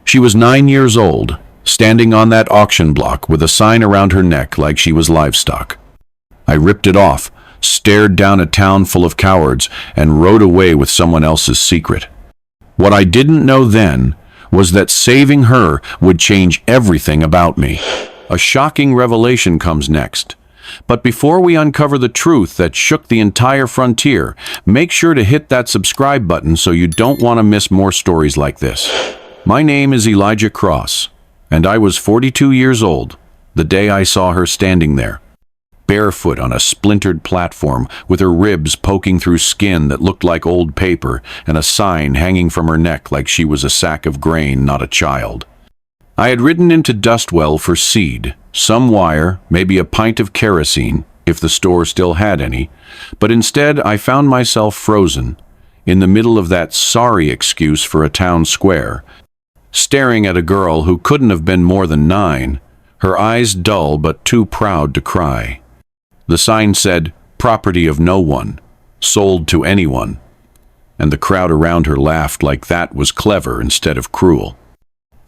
She was 9 years old, standing on that auction block with a sign around her neck like she was livestock. I ripped it off, stared down a town full of cowards, and rode away with someone else's secret. What I didn't know then was that saving her would change everything about me. A shocking revelation comes next. But before we uncover the truth that shook the entire frontier, make sure to hit that subscribe button so you don't want to miss more stories like this. My name is Elijah Cross, and I was 42 years old the day I saw her standing there, barefoot on a splintered platform with her ribs poking through skin that looked like old paper and a sign hanging from her neck like she was a sack of grain, not a child. I had ridden into Dustwell for seed, some wire, maybe a pint of kerosene, if the store still had any, but instead I found myself frozen, in the middle of that sorry excuse for a town square, staring at a girl who couldn't have been more than 9, her eyes dull but too proud to cry. The sign said, "Property of no one, sold to anyone," and the crowd around her laughed like that was clever instead of cruel.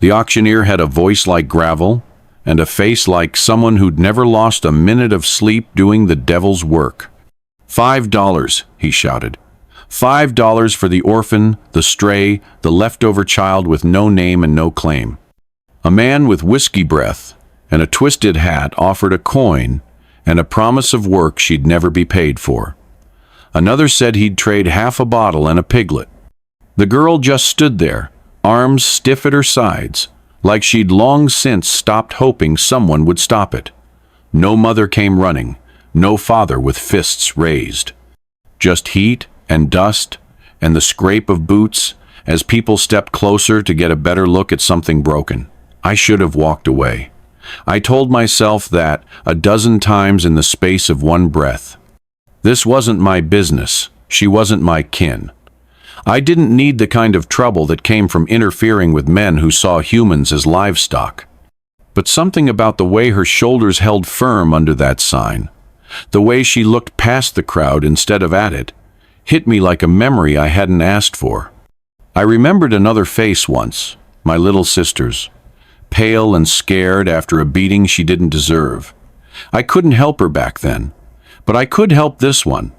The auctioneer had a voice like gravel, and a face like someone who'd never lost a minute of sleep doing the devil's work. $5, he shouted. $5 for the orphan, the stray, the leftover child with no name and no claim. A man with whiskey breath and a twisted hat offered a coin and a promise of work she'd never be paid for. Another said he'd trade half a bottle and a piglet. The girl just stood there, arms stiff at her sides, like she'd long since stopped hoping someone would stop it. No mother came running, no father with fists raised. Just heat and dust and the scrape of boots as people stepped closer to get a better look at something broken. I should have walked away. I told myself that a dozen times in the space of one breath. This wasn't my business. She wasn't my kin. I didn't need the kind of trouble that came from interfering with men who saw humans as livestock. But something about the way her shoulders held firm under that sign, the way she looked past the crowd instead of at it, hit me like a memory I hadn't asked for. I remembered another face once, my little sister's, pale and scared after a beating she didn't deserve. I couldn't help her back then, but I could help this one.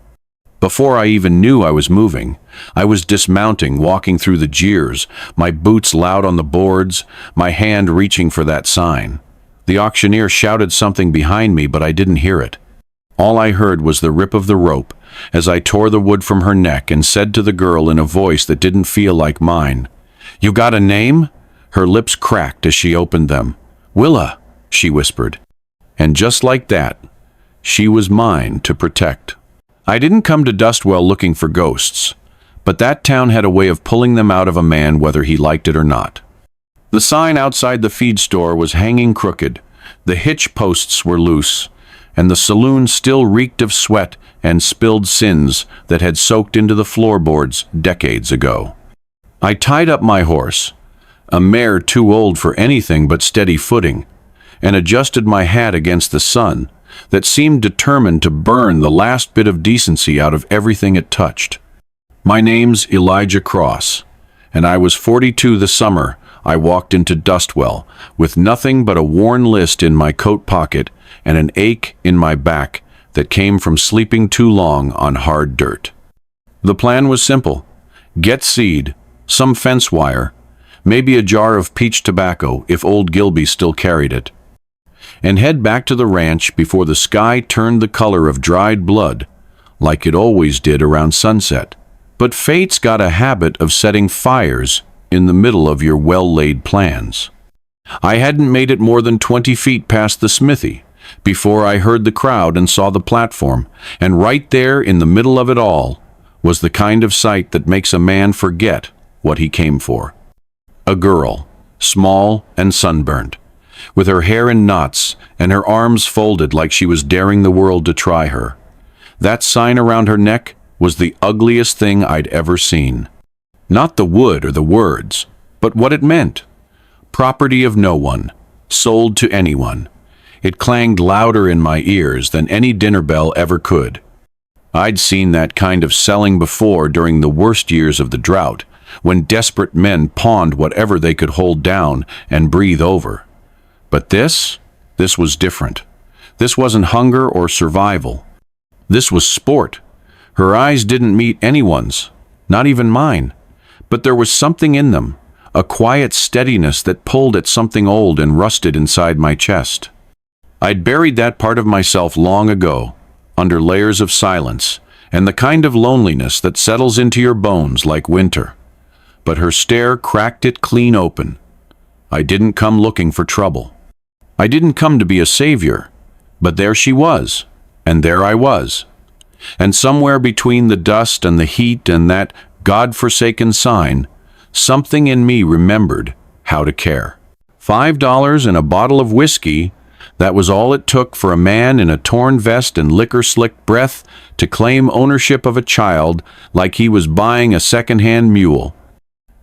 Before I even knew I was moving, I was dismounting, walking through the jeers, my boots loud on the boards, my hand reaching for that sign. The auctioneer shouted something behind me, but I didn't hear it. All I heard was the rip of the rope as I tore the wood from her neck and said to the girl in a voice that didn't feel like mine, "You got a name?" Her lips cracked as she opened them. "Willa," she whispered. And just like that, she was mine to protect. I didn't come to Dustwell looking for ghosts, but that town had a way of pulling them out of a man whether he liked it or not. The sign outside the feed store was hanging crooked, the hitch posts were loose, and the saloon still reeked of sweat and spilled sins that had soaked into the floorboards decades ago. I tied up my horse, a mare too old for anything but steady footing, and adjusted my hat against the sun that seemed determined to burn the last bit of decency out of everything it touched. My name's Elijah Cross, and I was 42 the summer I walked into Dustwell with nothing but a worn list in my coat pocket and an ache in my back that came from sleeping too long on hard dirt. The plan was simple. Get seed, some fence wire, maybe a jar of peach tobacco if old Gilby still carried it, and head back to the ranch before the sky turned the color of dried blood, like it always did around sunset. But fate's got a habit of setting fires in the middle of your well-laid plans. I hadn't made it more than 20 feet past the smithy before I heard the crowd and saw the platform, and right there in the middle of it all was the kind of sight that makes a man forget what he came for. A girl, small and sunburned, with her hair in knots and her arms folded like she was daring the world to try her. That sign around her neck was the ugliest thing I'd ever seen. Not the wood or the words, but what it meant. Property of no one, sold to anyone. It clanged louder in my ears than any dinner bell ever could. I'd seen that kind of selling before during the worst years of the drought, when desperate men pawned whatever they could hold down and breathe over. But this was different. This wasn't hunger or survival. This was sport. Her eyes didn't meet anyone's, not even mine. But there was something in them, a quiet steadiness that pulled at something old and rusted inside my chest. I'd buried that part of myself long ago, under layers of silence, and the kind of loneliness that settles into your bones like winter. But her stare cracked it clean open. I didn't come looking for trouble. I didn't come to be a savior, but there she was, and there I was. And somewhere between the dust and the heat and that God-forsaken sign, something in me remembered how to care. $5 and a bottle of whiskey, that was all it took for a man in a torn vest and liquor-slicked breath to claim ownership of a child like he was buying a second-hand mule.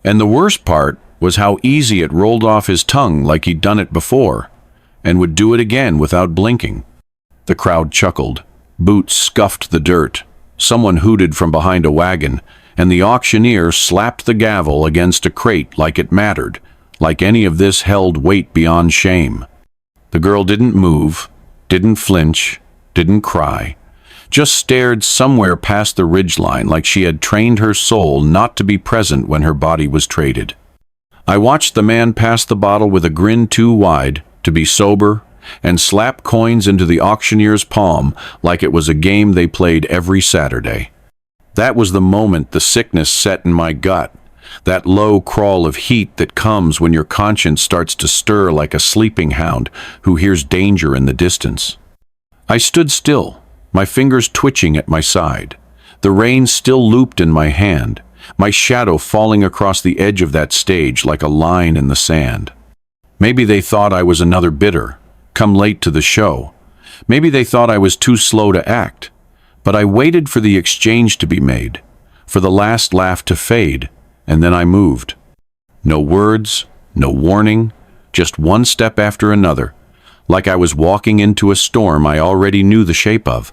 And the worst part was how easy it rolled off his tongue like he'd done it before, and would do it again without blinking. The crowd chuckled. Boots scuffed the dirt. Someone hooted from behind a wagon, and the auctioneer slapped the gavel against a crate like it mattered, like any of this held weight beyond shame. The girl didn't move, didn't flinch, didn't cry, just stared somewhere past the ridgeline like she had trained her soul not to be present when her body was traded. I watched the man pass the bottle with a grin too wide to be sober and slap coins into the auctioneer's palm like it was a game they played every Saturday. That was the moment the sickness set in my gut, that low crawl of heat that comes when your conscience starts to stir like a sleeping hound who hears danger in the distance. I stood still, my fingers twitching at my side, the reins still looped in my hand, my shadow falling across the edge of that stage like a line in the sand. Maybe they thought I was another bidder, come late to the show. Maybe they thought I was too slow to act. But I waited for the exchange to be made, for the last laugh to fade, and then I moved. No words, no warning, just one step after another, like I was walking into a storm I already knew the shape of.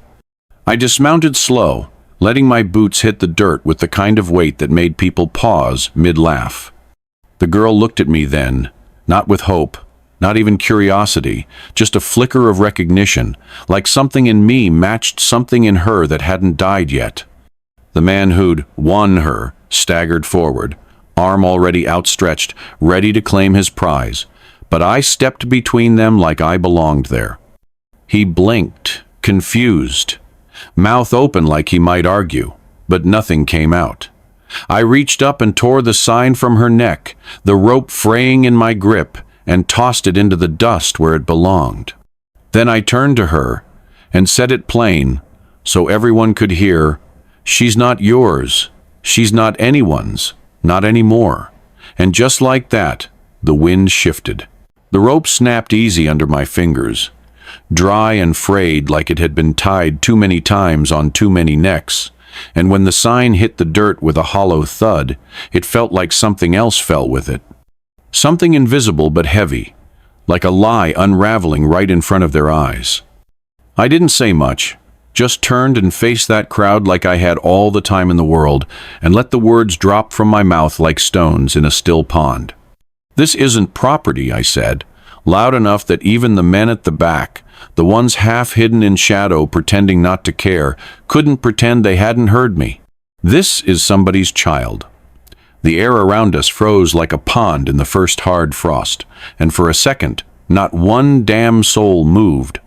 I dismounted slow, letting my boots hit the dirt with the kind of weight that made people pause mid-laugh. The girl looked at me then, not with hope, not even curiosity, just a flicker of recognition, like something in me matched something in her that hadn't died yet. The man who'd won her staggered forward, arm already outstretched, ready to claim his prize, but I stepped between them like I belonged there. He blinked, confused, mouth open like he might argue, but nothing came out. I reached up and tore the sign from her neck, the rope fraying in my grip, and tossed it into the dust where it belonged. Then I turned to her and said it plain, so everyone could hear, "She's not yours. She's not anyone's. Not anymore." And just like that, the wind shifted. The rope snapped easy under my fingers, dry and frayed like it had been tied too many times on too many necks, and when the sign hit the dirt with a hollow thud, it felt like something else fell with it. Something invisible but heavy, like a lie unraveling right in front of their eyes. I didn't say much, just turned and faced that crowd like I had all the time in the world, and let the words drop from my mouth like stones in a still pond. "This isn't property," I said, loud enough that even the men at the back, the ones half hidden in shadow pretending not to care, couldn't pretend they hadn't heard me. "This is somebody's child." The air around us froze like a pond in the first hard frost, and for a second, not one damn soul moved.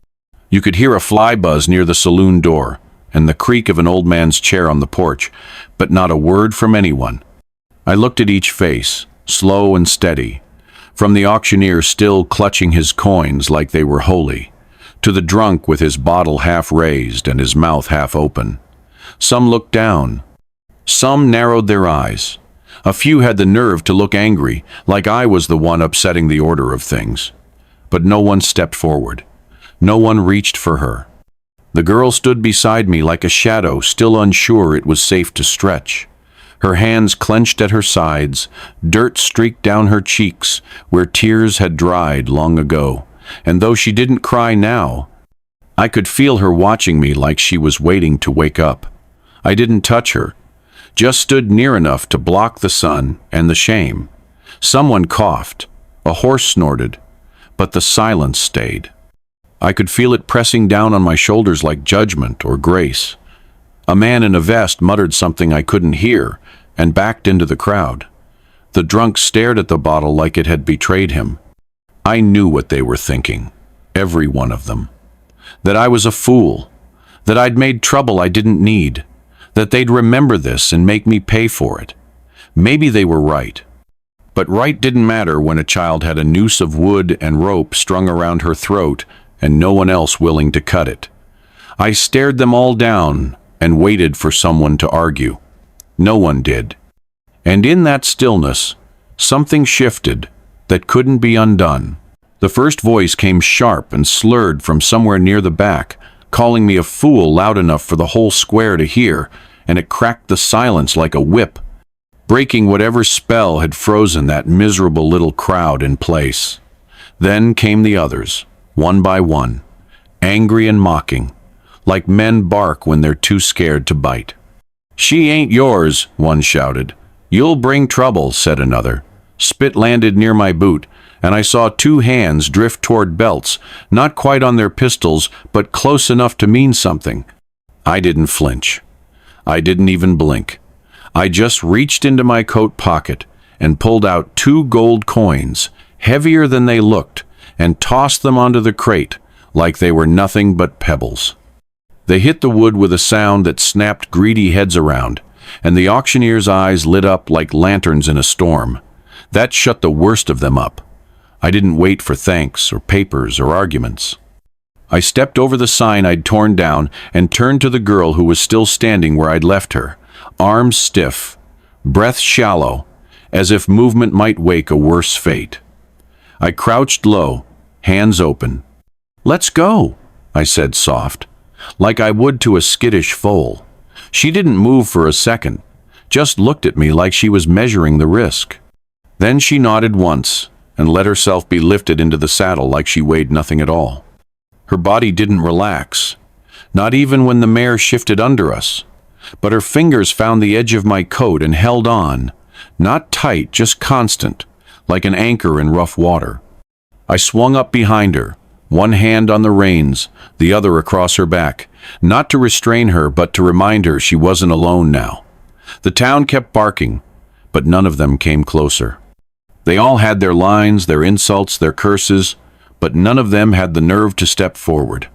You could hear a fly buzz near the saloon door, and the creak of an old man's chair on the porch, but not a word from anyone. I looked at each face, slow and steady, from the auctioneer still clutching his coins like they were holy, to the drunk with his bottle half raised and his mouth half open. Some looked down. Some narrowed their eyes. A few had the nerve to look angry, like I was the one upsetting the order of things. But no one stepped forward. No one reached for her. The girl stood beside me like a shadow, still unsure it was safe to stretch. Her hands clenched at her sides, dirt streaked down her cheeks where tears had dried long ago. And though she didn't cry now, I could feel her watching me like she was waiting to wake up. I didn't touch her, just stood near enough to block the sun and the shame. Someone coughed, a horse snorted, but the silence stayed. I could feel it pressing down on my shoulders like judgment or grace. A man in a vest muttered something I couldn't hear and backed into the crowd. The drunk stared at the bottle like it had betrayed him. I knew what they were thinking, every one of them. That I was a fool, that I'd made trouble I didn't need, that they'd remember this and make me pay for it. Maybe they were right. But right didn't matter when a child had a noose of wood and rope strung around her throat and no one else willing to cut it. I stared them all down and waited for someone to argue. No one did. And in that stillness, something shifted that couldn't be undone. The first voice came sharp and slurred from somewhere near the back, calling me a fool loud enough for the whole square to hear, and it cracked the silence like a whip, breaking whatever spell had frozen that miserable little crowd in place. Then came the others, one by one, angry and mocking, like men bark when they're too scared to bite. "She ain't yours," one shouted. "You'll bring trouble," said another. Spit landed near my boot, and I saw two hands drift toward belts, not quite on their pistols, but close enough to mean something. I didn't flinch. I didn't even blink. I just reached into my coat pocket and pulled out 2 gold coins, heavier than they looked, and tossed them onto the crate like they were nothing but pebbles. They hit the wood with a sound that snapped greedy heads around, and the auctioneer's eyes lit up like lanterns in a storm. That shut the worst of them up. I didn't wait for thanks or papers or arguments. I stepped over the sign I'd torn down and turned to the girl who was still standing where I'd left her, arms stiff, breath shallow, as if movement might wake a worse fate. I crouched low, hands open. "Let's go," I said soft, like I would to a skittish foal. She didn't move for a second, just looked at me like she was measuring the risk. Then she nodded once and let herself be lifted into the saddle like she weighed nothing at all. Her body didn't relax, not even when the mare shifted under us, but her fingers found the edge of my coat and held on, not tight, just constant, like an anchor in rough water. I swung up behind her, one hand on the reins, the other across her back, not to restrain her, but to remind her she wasn't alone now. The town kept barking, but none of them came closer. They all had their lines, their insults, their curses, but none of them had the nerve to step forward.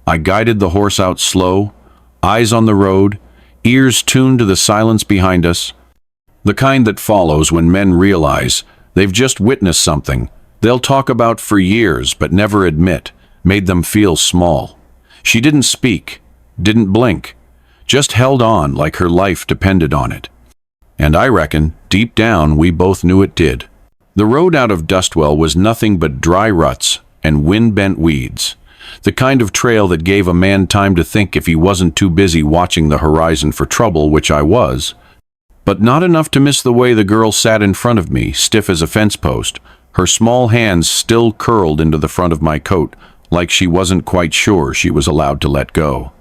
I guided the horse out slow, eyes on the road, ears tuned to the silence behind us, the kind that follows when men realize they've just witnessed something they'll talk about for years but never admit made them feel small. She didn't speak, didn't blink, just held on like her life depended on it. And I reckon, deep down, we both knew it did. The road out of Dustwell was nothing but dry ruts and wind-bent weeds, the kind of trail that gave a man time to think if he wasn't too busy watching the horizon for trouble, which I was, but not enough to miss the way the girl sat in front of me, stiff as a fence post, her small hands still curled into the front of my coat, like she wasn't quite sure she was allowed to let go.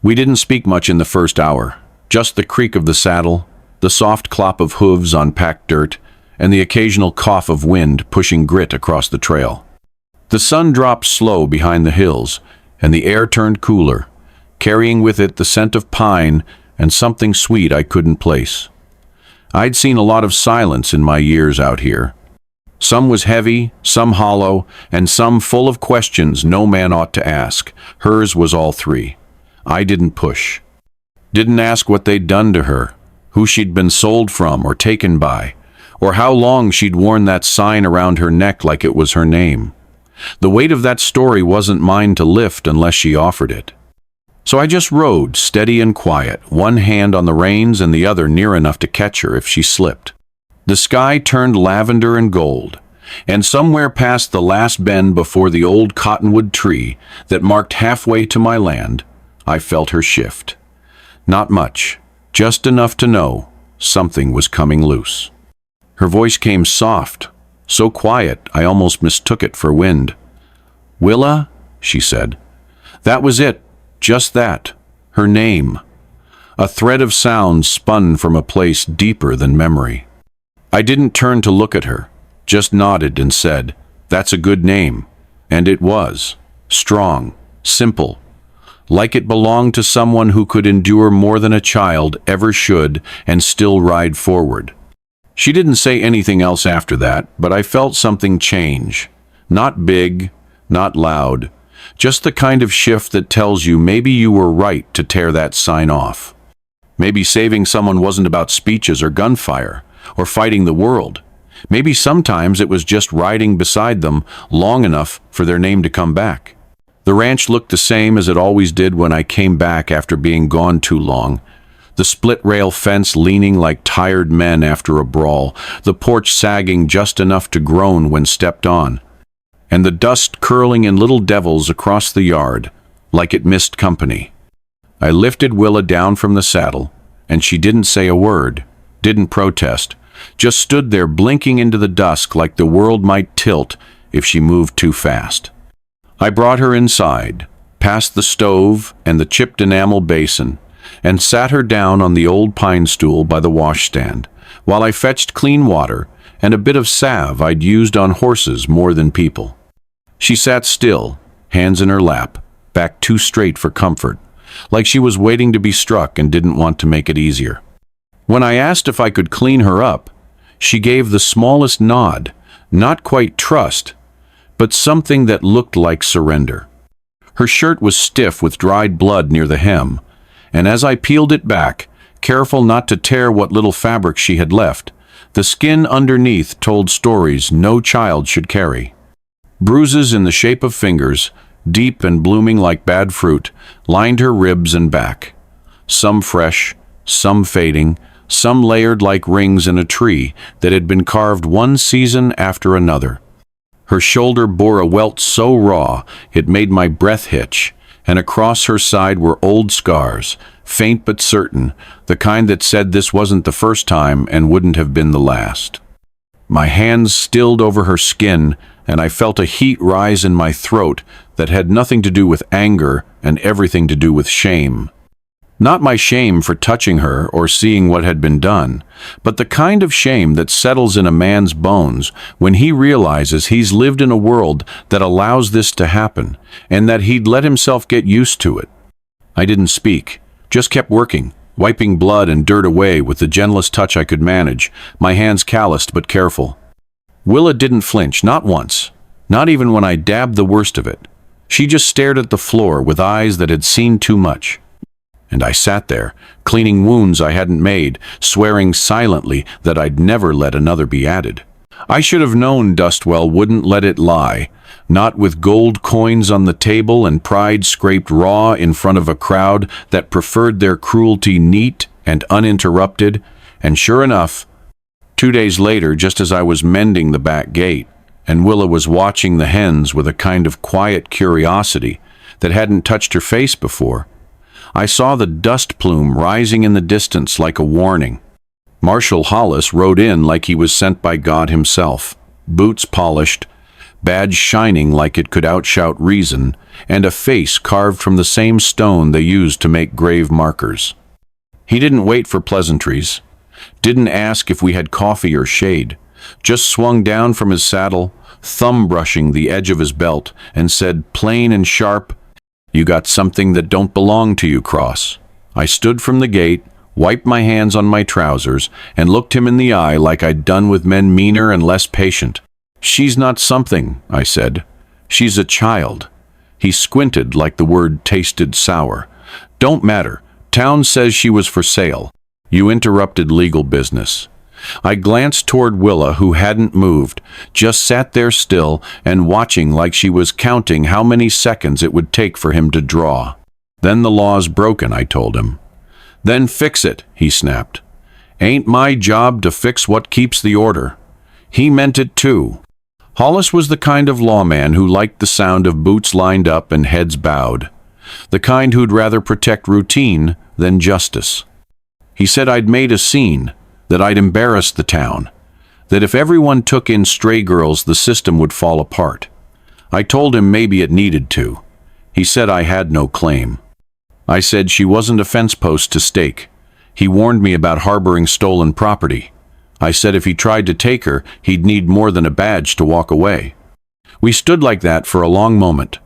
We didn't speak much in the first hour, just the creak of the saddle, the soft clop of hooves on packed dirt, and the occasional cough of wind pushing grit across the trail. The sun dropped slow behind the hills, and the air turned cooler, carrying with it the scent of pine and something sweet I couldn't place. I'd seen a lot of silence in my years out here. Some was heavy, some hollow, and some full of questions no man ought to ask. Hers was all three. I didn't push. Didn't ask what they'd done to her, who she'd been sold from or taken by, or how long she'd worn that sign around her neck like it was her name. The weight of that story wasn't mine to lift unless she offered it. So I just rode, steady and quiet, one hand on the reins and the other near enough to catch her if she slipped. The sky turned lavender and gold, and somewhere past the last bend before the old cottonwood tree that marked halfway to my land, I felt her shift. Not much, just enough to know something was coming loose. Her voice came soft, so quiet I almost mistook it for wind. "Willa," she said. That was it, just that, her name. A thread of sound spun from a place deeper than memory. I didn't turn to look at her, just nodded and said, "That's a good name." And it was. Strong, simple, like it belonged to someone who could endure more than a child ever should and still ride forward. She didn't say anything else after that, but I felt something change. Not big, not loud, just the kind of shift that tells you maybe you were right to tear that sign off. Maybe saving someone wasn't about speeches or gunfire, or fighting the world. Maybe sometimes it was just riding beside them long enough for their name to come back. The ranch looked the same as it always did when I came back after being gone too long. The split-rail fence leaning like tired men after a brawl, the porch sagging just enough to groan when stepped on, and the dust curling in little devils across the yard, like it missed company. I lifted Willa down from the saddle, and she didn't say a word, didn't protest, just stood there blinking into the dusk like the world might tilt if she moved too fast. I brought her inside, past the stove and the chipped enamel basin, and sat her down on the old pine stool by the washstand, while I fetched clean water and a bit of salve I'd used on horses more than people. She sat still, hands in her lap, back too straight for comfort, like she was waiting to be struck and didn't want to make it easier. When I asked if I could clean her up, she gave the smallest nod, not quite trust, but something that looked like surrender. Her shirt was stiff with dried blood near the hem, and as I peeled it back, careful not to tear what little fabric she had left, the skin underneath told stories no child should carry. Bruises in the shape of fingers, deep and blooming like bad fruit, lined her ribs and back. Some fresh, some fading, some layered like rings in a tree that had been carved one season after another. Her shoulder bore a welt so raw it made my breath hitch, and across her side were old scars, faint but certain, the kind that said this wasn't the first time and wouldn't have been the last. My hands stilled over her skin, and I felt a heat rise in my throat that had nothing to do with anger and everything to do with shame. Not my shame for touching her or seeing what had been done, but the kind of shame that settles in a man's bones when he realizes he's lived in a world that allows this to happen, and that he'd let himself get used to it. I didn't speak, just kept working, wiping blood and dirt away with the gentlest touch I could manage, my hands calloused but careful. Willa didn't flinch, not once, not even when I dabbed the worst of it. She just stared at the floor with eyes that had seen too much. And I sat there, cleaning wounds I hadn't made, swearing silently that I'd never let another be added. I should have known Dustwell wouldn't let it lie, not with gold coins on the table and pride scraped raw in front of a crowd that preferred their cruelty neat and uninterrupted. And sure enough, 2 days later, just as I was mending the back gate, and Willa was watching the hens with a kind of quiet curiosity that hadn't touched her face before, I saw the dust plume rising in the distance like a warning. Marshal Hollis rode in like he was sent by God himself, boots polished, badge shining like it could outshout reason, and a face carved from the same stone they used to make grave markers. He didn't wait for pleasantries, didn't ask if we had coffee or shade, just swung down from his saddle, thumb brushing the edge of his belt, and said plain and sharp, "You got something that don't belong to you, Cross." I stood from the gate, wiped my hands on my trousers, and looked him in the eye like I'd done with men meaner and less patient. "She's not something," I said. "She's a child." He squinted like the word tasted sour. "Don't matter. Town says she was for sale. You interrupted legal business." I glanced toward Willa, who hadn't moved, just sat there still and watching like she was counting how many seconds it would take for him to draw. "Then the law's broken," I told him. "Then fix it," he snapped. "Ain't my job to fix what keeps the order." He meant it too. Hollis was the kind of lawman who liked the sound of boots lined up and heads bowed, the kind who'd rather protect routine than justice. He said I'd made a scene, that I'd embarrassed the town, that if everyone took in stray girls the system would fall apart. I told him maybe it needed to. He said I had no claim. I said she wasn't a fence post to stake, He warned me about harboring stolen property. I said if he tried to take her, he'd need more than a badge to walk away. We stood like that for a long moment,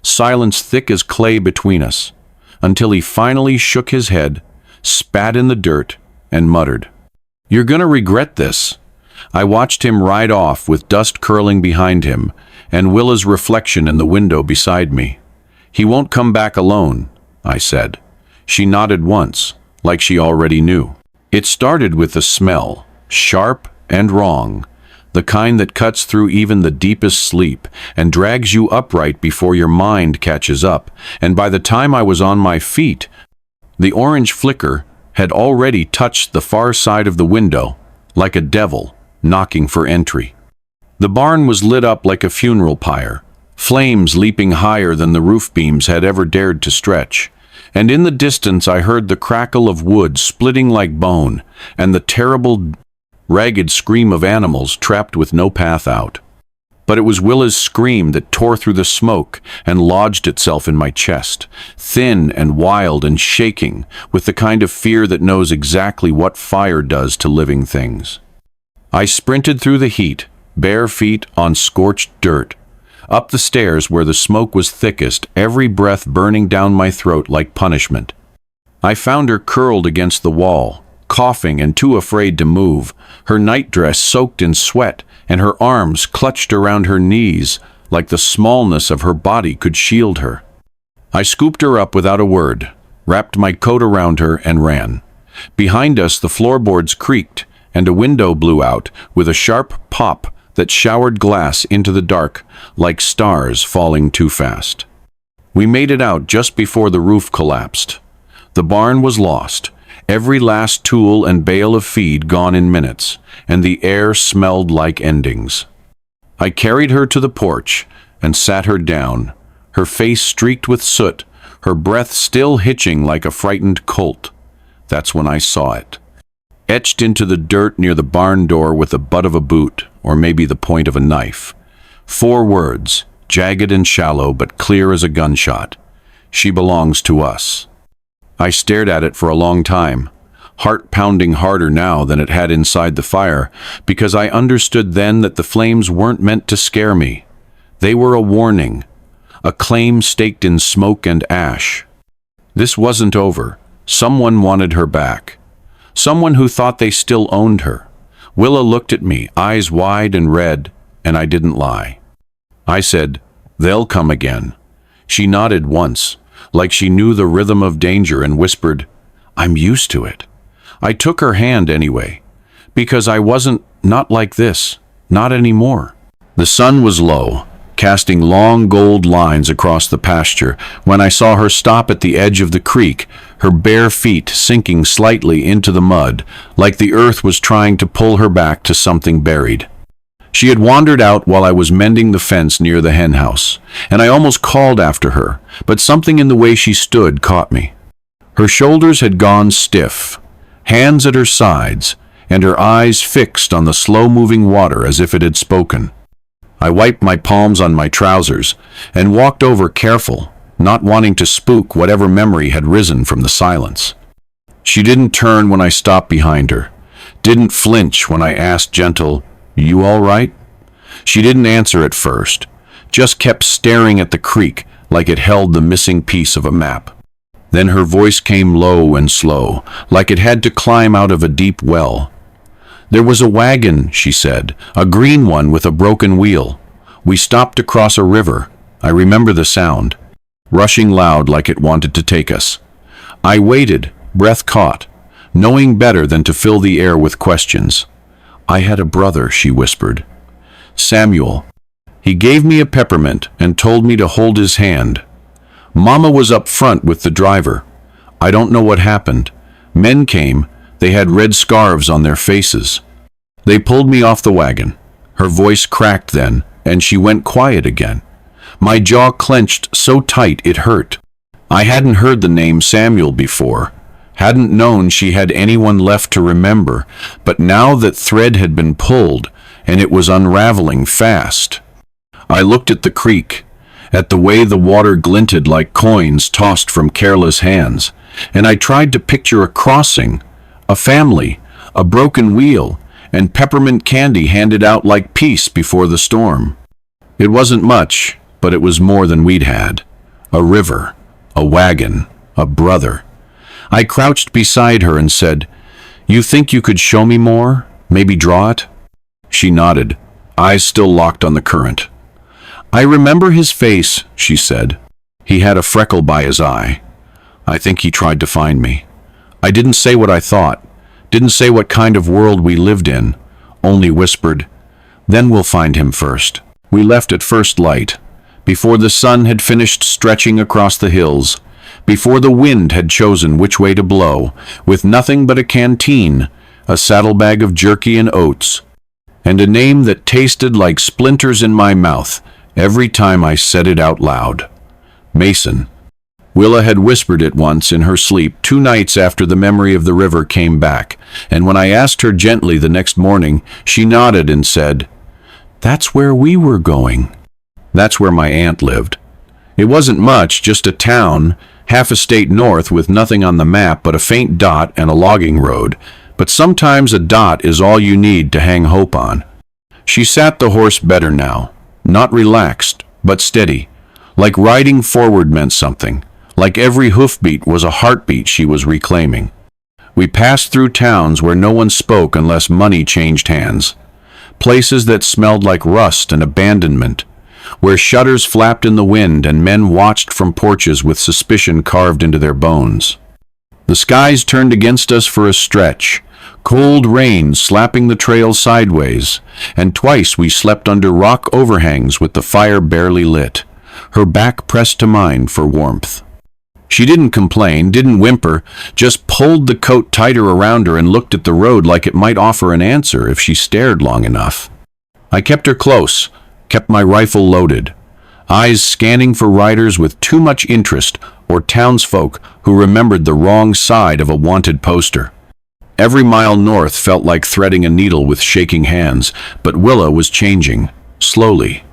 silence thick as clay between us, until he finally shook his head, spat in the dirt, and muttered, "You're gonna regret this." I watched him ride off with dust curling behind him and Willa's reflection in the window beside me. "He won't come back alone," I said. She nodded once, like she already knew. It started with the smell, sharp and wrong, the kind that cuts through even the deepest sleep and drags you upright before your mind catches up, and by the time I was on my feet, the orange flicker had already touched the far side of the window, like a devil knocking for entry. The barn was lit up like a funeral pyre, flames leaping higher than the roof beams had ever dared to stretch, and in the distance I heard the crackle of wood splitting like bone and the terrible, ragged scream of animals trapped with no path out. But it was Willa's scream that tore through the smoke and lodged itself in my chest, thin and wild and shaking, with the kind of fear that knows exactly what fire does to living things. I sprinted through the heat, bare feet on scorched dirt, up the stairs where the smoke was thickest, every breath burning down my throat like punishment. I found her curled against the wall, coughing and too afraid to move, her nightdress soaked in sweat, and her arms clutched around her knees like the smallness of her body could shield her. I scooped her up without a word, wrapped my coat around her, and ran. Behind us the floorboards creaked, and a window blew out with a sharp pop that showered glass into the dark like stars falling too fast. We made it out just before the roof collapsed. The barn was lost, every last tool and bale of feed gone in minutes, and the air smelled like endings. I carried her to the porch and sat her down, her face streaked with soot, her breath still hitching like a frightened colt. That's when I saw it. Etched into the dirt near the barn door with the butt of a boot, or maybe the point of a knife. 4 words, jagged and shallow but clear as a gunshot. "She belongs to us." I stared at it for a long time, heart pounding harder now than it had inside the fire, because I understood then that the flames weren't meant to scare me. They were a warning, a claim staked in smoke and ash. This wasn't over. Someone wanted her back. Someone who thought they still owned her. Willa looked at me, eyes wide and red, and I didn't lie. I said, "They'll come again." She nodded once, like she knew the rhythm of danger, and whispered, "I'm used to it." I took her hand anyway, because I wasn't not like this, not anymore. The sun was low, casting long gold lines across the pasture, when I saw her stop at the edge of the creek, her bare feet sinking slightly into the mud, like the earth was trying to pull her back to something buried. She had wandered out while I was mending the fence near the hen house, and I almost called after her, but something in the way she stood caught me. Her shoulders had gone stiff, hands at her sides, and her eyes fixed on the slow-moving water as if it had spoken. I wiped my palms on my trousers and walked over careful, not wanting to spook whatever memory had risen from the silence. She didn't turn when I stopped behind her, didn't flinch when I asked gentle, "You all right?" She didn't answer at first, just kept staring at the creek like it held the missing piece of a map. Then her voice came low and slow, like it had to climb out of a deep well. "There was a wagon," she said, "a green one with a broken wheel. We stopped to cross a river. I remember the sound, rushing loud like it wanted to take us. I waited, breath caught, knowing better than to fill the air with questions. I had a brother," she whispered. "Samuel. He gave me a peppermint and told me to hold his hand. Mama was up front with the driver. I don't know what happened. Men came. They had red scarves on their faces. They pulled me off the wagon." Her voice cracked then, and she went quiet again. My jaw clenched so tight it hurt. I hadn't heard the name Samuel before, hadn't known she had anyone left to remember, but now that thread had been pulled, and it was unraveling fast. I looked at the creek, at the way the water glinted like coins tossed from careless hands, and I tried to picture a crossing, A family, a broken wheel, and peppermint candy handed out like peace before the storm. It wasn't much, but it was more than we'd had. A river, a wagon, a brother. I crouched beside her and said, "You think you could show me more? Maybe draw it?" She nodded, eyes still locked on the current. "I remember his face," she said. "He had a freckle by his eye. I think he tried to find me. I didn't say what I thought, didn't say what kind of world we lived in, only whispered, 'Then we'll find him first.'" We left at first light, before the sun had finished stretching across the hills, before the wind had chosen which way to blow, with nothing but a canteen, a saddlebag of jerky and oats, and a name that tasted like splinters in my mouth every time I said it out loud. Mason. Willa had whispered it once in her sleep 2 nights after the memory of the river came back, and when I asked her gently the next morning, she nodded and said, "That's where we were going." That's where my aunt lived. It wasn't much, just a town, half a state north with nothing on the map but a faint dot and a logging road, but sometimes a dot is all you need to hang hope on. She sat the horse better now, not relaxed, but steady, like riding forward meant something, like every hoofbeat was a heartbeat she was reclaiming. We passed through towns where no one spoke unless money changed hands, places that smelled like rust and abandonment, where shutters flapped in the wind and men watched from porches with suspicion carved into their bones. The skies turned against us for a stretch, cold rain slapping the trail sideways, and twice we slept under rock overhangs with the fire barely lit, her back pressed to mine for warmth. She didn't complain, didn't whimper, just pulled the coat tighter around her and looked at the road like it might offer an answer if she stared long enough. I kept her close, kept my rifle loaded, eyes scanning for riders with too much interest or townsfolk who remembered the wrong side of a wanted poster. Every mile north felt like threading a needle with shaking hands, but Willa was changing, slowly.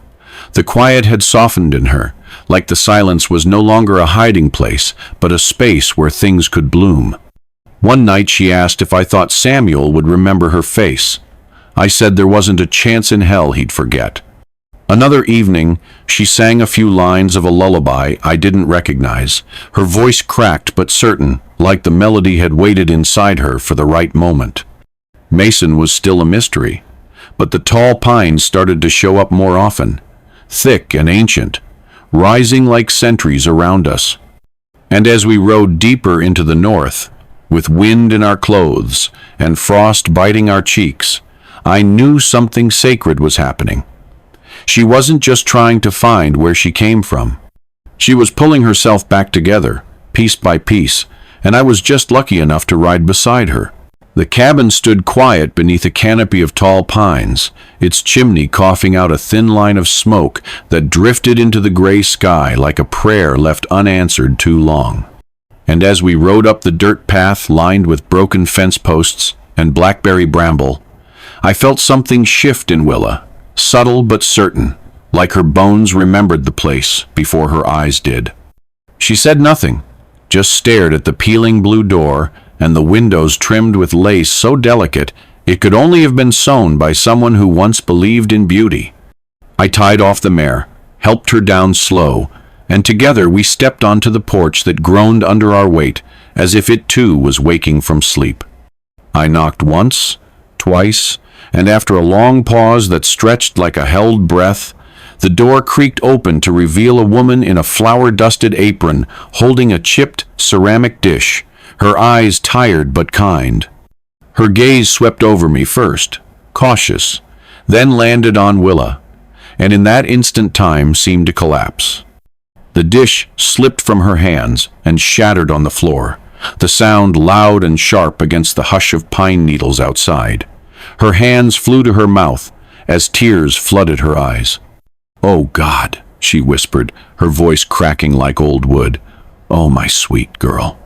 The quiet had softened in her, like the silence was no longer a hiding place, but a space where things could bloom. One night she asked if I thought Samuel would remember her face. I said there wasn't a chance in hell he'd forget. Another evening, she sang a few lines of a lullaby I didn't recognize, her voice cracked but certain, like the melody had waited inside her for the right moment. Mason was still a mystery, but the tall pines started to show up more often, thick and ancient, rising like sentries around us. And as we rode deeper into the north, with wind in our clothes and frost biting our cheeks, I knew something sacred was happening. She wasn't just trying to find where she came from. She was pulling herself back together, piece by piece, and I was just lucky enough to ride beside her. The cabin stood quiet beneath a canopy of tall pines, its chimney coughing out a thin line of smoke that drifted into the gray sky like a prayer left unanswered too long. And as we rode up the dirt path lined with broken fence posts and blackberry bramble, I felt something shift in Willa, subtle but certain, like her bones remembered the place before her eyes did. She said nothing, just stared at the peeling blue door and the windows trimmed with lace so delicate it could only have been sewn by someone who once believed in beauty. I tied off the mare, helped her down slow, and together we stepped onto the porch that groaned under our weight, as if it too was waking from sleep. I knocked once, twice, and after a long pause that stretched like a held breath, the door creaked open to reveal a woman in a flour-dusted apron holding a chipped ceramic dish, her eyes tired but kind. Her gaze swept over me first, cautious, then landed on Willa, and in that instant time seemed to collapse. The dish slipped from her hands and shattered on the floor, the sound loud and sharp against the hush of pine needles outside. Her hands flew to her mouth as tears flooded her eyes. "Oh God," she whispered, her voice cracking like old wood. "Oh, my sweet girl."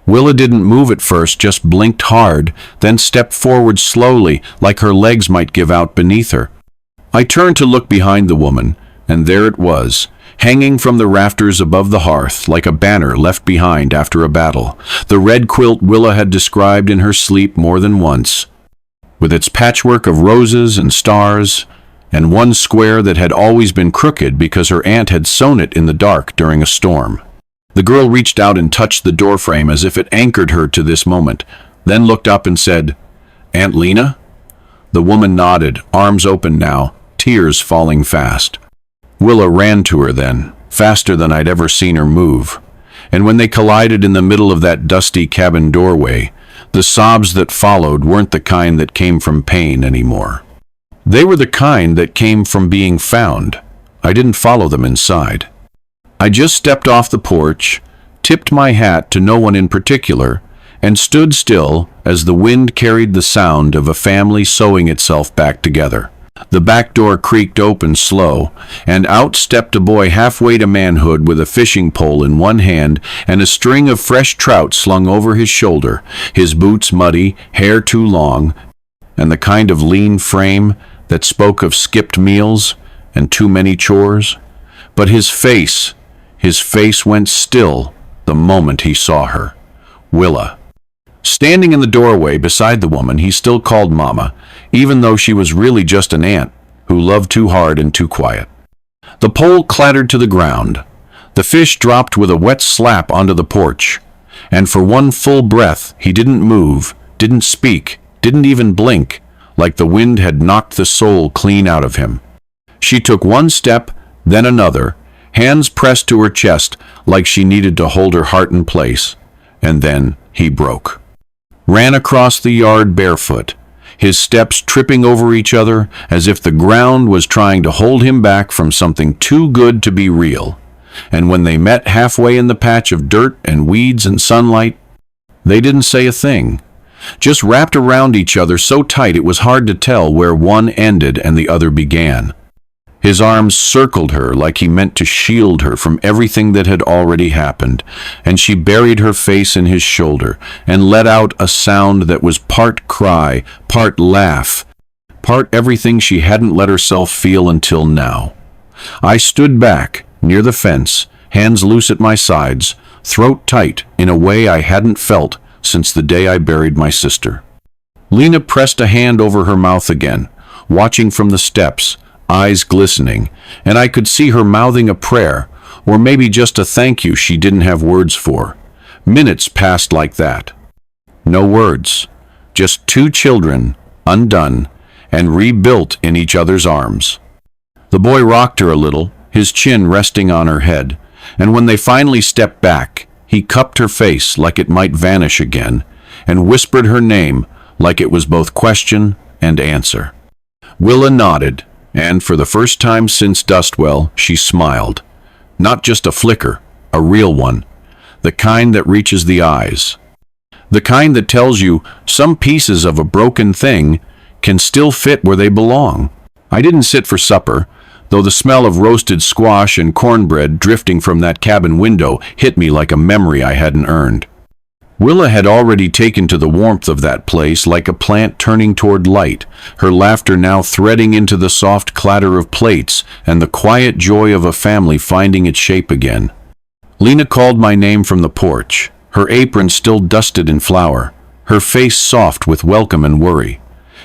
Willa didn't move at first, just blinked hard, then stepped forward slowly, like her legs might give out beneath her. I turned to look behind the woman, and there it was, hanging from the rafters above the hearth like a banner left behind after a battle, the red quilt Willa had described in her sleep more than once, with its patchwork of roses and stars, and one square that had always been crooked because her aunt had sewn it in the dark during a storm. The girl reached out and touched the doorframe as if it anchored her to this moment, then looked up and said, "Aunt Lena?" The woman nodded, arms open now, tears falling fast. Willa ran to her then, faster than I'd ever seen her move. And when they collided in the middle of that dusty cabin doorway, the sobs that followed weren't the kind that came from pain anymore. They were the kind that came from being found. I didn't follow them inside. I just stepped off the porch, tipped my hat to no one in particular, and stood still as the wind carried the sound of a family sewing itself back together. The back door creaked open slow, and out stepped a boy halfway to manhood with a fishing pole in one hand and a string of fresh trout slung over his shoulder, his boots muddy, hair too long, and the kind of lean frame that spoke of skipped meals and too many chores. But his face went still the moment he saw her. Willa. Standing in the doorway beside the woman he still called Mama, even though she was really just an aunt who loved too hard and too quiet. The pole clattered to the ground. The fish dropped with a wet slap onto the porch, and for one full breath he didn't move, didn't speak, didn't even blink, like the wind had knocked the soul clean out of him. She took one step, then another, hands pressed to her chest like she needed to hold her heart in place, and then he broke. Ran across the yard barefoot, his steps tripping over each other as if the ground was trying to hold him back from something too good to be real. And when they met halfway in the patch of dirt and weeds and sunlight, they didn't say a thing, just wrapped around each other so tight it was hard to tell where one ended and the other began. His arms circled her like he meant to shield her from everything that had already happened, and she buried her face in his shoulder and let out a sound that was part cry, part laugh, part everything she hadn't let herself feel until now. I stood back, near the fence, hands loose at my sides, throat tight in a way I hadn't felt since the day I buried my sister. Lena pressed a hand over her mouth again, watching from the steps, eyes glistening, and I could see her mouthing a prayer, or maybe just a thank you she didn't have words for. Minutes passed like that. No words, just two children, undone, and rebuilt in each other's arms. The boy rocked her a little, his chin resting on her head, and when they finally stepped back, he cupped her face like it might vanish again, and whispered her name like it was both question and answer. Willa nodded, and for the first time since Dustwell, she smiled. Not just a flicker, a real one. The kind that reaches the eyes. The kind that tells you some pieces of a broken thing can still fit where they belong. I didn't sit for supper, though the smell of roasted squash and cornbread drifting from that cabin window hit me like a memory I hadn't earned. Willa had already taken to the warmth of that place like a plant turning toward light, her laughter now threading into the soft clatter of plates and the quiet joy of a family finding its shape again. Lena called my name from the porch, her apron still dusted in flour, her face soft with welcome and worry,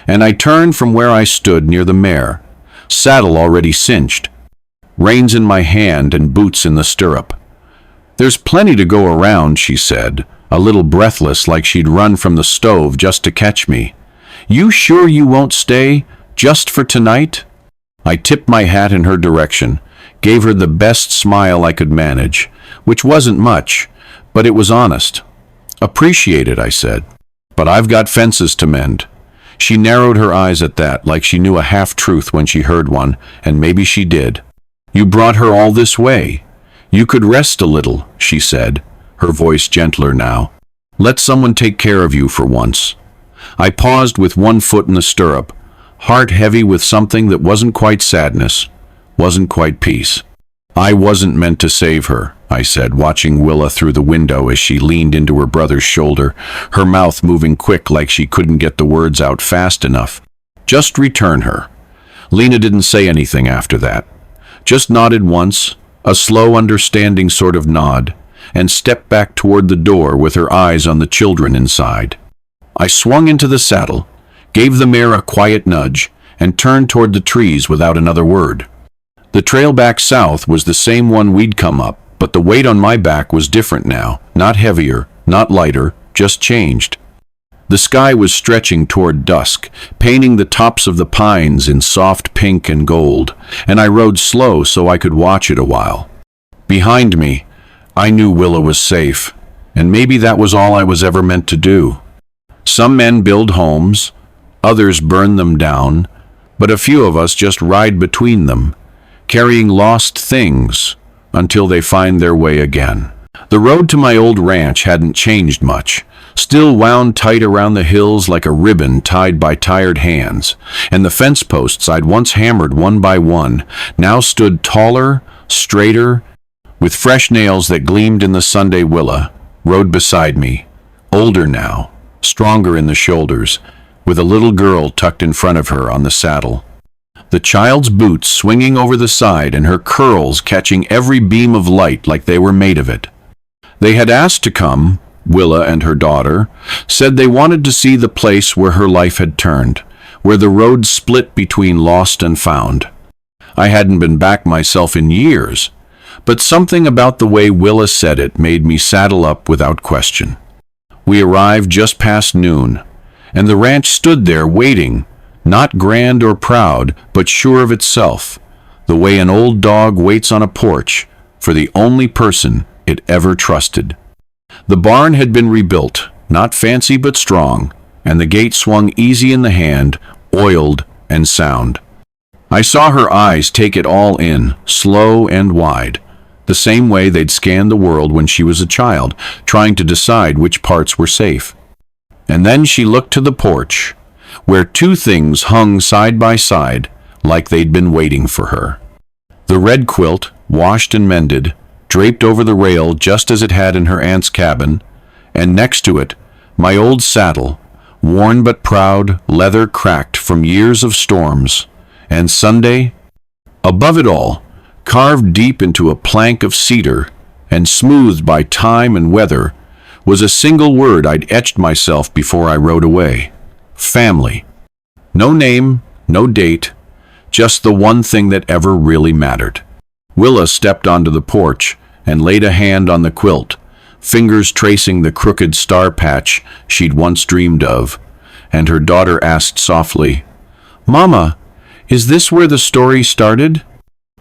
and I turned from where I stood near the mare, saddle already cinched, reins in my hand and boots in the stirrup. "There's plenty to go around," she said, a little breathless like she'd run from the stove just to catch me. "You sure you won't stay, just for tonight?" I tipped my hat in her direction, gave her the best smile I could manage, which wasn't much, but it was honest. "Appreciate it," I said, "but I've got fences to mend." She narrowed her eyes at that, like she knew a half-truth when she heard one, and maybe she did. "You brought her all this way. You could rest a little," she said, her voice gentler now. "Let someone take care of you for once." I paused with one foot in the stirrup, heart heavy with something that wasn't quite sadness, wasn't quite peace. "I wasn't meant to save her," I said, watching Willa through the window as she leaned into her brother's shoulder, her mouth moving quick like she couldn't get the words out fast enough. "Just return her." Lena didn't say anything after that, just nodded once, a slow, understanding sort of nod, and stepped back toward the door with her eyes on the children inside. I swung into the saddle, gave the mare a quiet nudge, and turned toward the trees without another word. The trail back south was the same one we'd come up, but the weight on my back was different now, not heavier, not lighter, just changed. The sky was stretching toward dusk, painting the tops of the pines in soft pink and gold, and I rode slow so I could watch it a while. Behind me, I knew Willa was safe, and maybe that was all I was ever meant to do. Some men build homes, others burn them down, but a few of us just ride between them, carrying lost things until they find their way again. The road to my old ranch hadn't changed much, still wound tight around the hills like a ribbon tied by tired hands, and the fence posts I'd once hammered one by one now stood taller, straighter, with fresh nails that gleamed in the Sunday. Willa rode beside me, older now, stronger in the shoulders, with a little girl tucked in front of her on the saddle. The child's boots swinging over the side and her curls catching every beam of light like they were made of it. They had asked to come. Willa and her daughter said they wanted to see the place where her life had turned, where the road split between lost and found. I hadn't been back myself in years, but something about the way Willa said it made me saddle up without question. We arrived just past noon, and the ranch stood there waiting, not grand or proud, but sure of itself, the way an old dog waits on a porch for the only person it ever trusted. The barn had been rebuilt, not fancy but strong, and the gate swung easy in the hand, oiled and sound. I saw her eyes take it all in, slow and wide, the same way they'd scanned the world when she was a child, trying to decide which parts were safe. And then she looked to the porch, where two things hung side by side, like they'd been waiting for her. The red quilt, washed and mended, draped over the rail just as it had in her aunt's cabin, and next to it, my old saddle, worn but proud, leather cracked from years of storms, and Sunday, above it all, carved deep into a plank of cedar and smoothed by time and weather, was a single word I'd etched myself before I rode away. Family. No name, no date, just the one thing that ever really mattered. Willa stepped onto the porch and laid a hand on the quilt, fingers tracing the crooked star patch she'd once dreamed of, and her daughter asked softly, "Mama, is this where the story started?"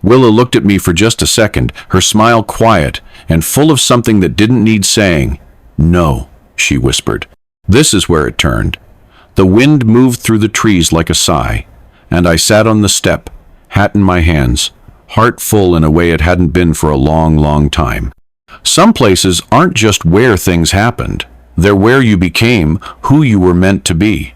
Willa looked at me for just a second, her smile quiet and full of something that didn't need saying. "No," she whispered. "This is where it turned." The wind moved through the trees like a sigh, and I sat on the step, hat in my hands, heart full in a way it hadn't been for a long, long time. Some places aren't just where things happened. They're where you became who you were meant to be.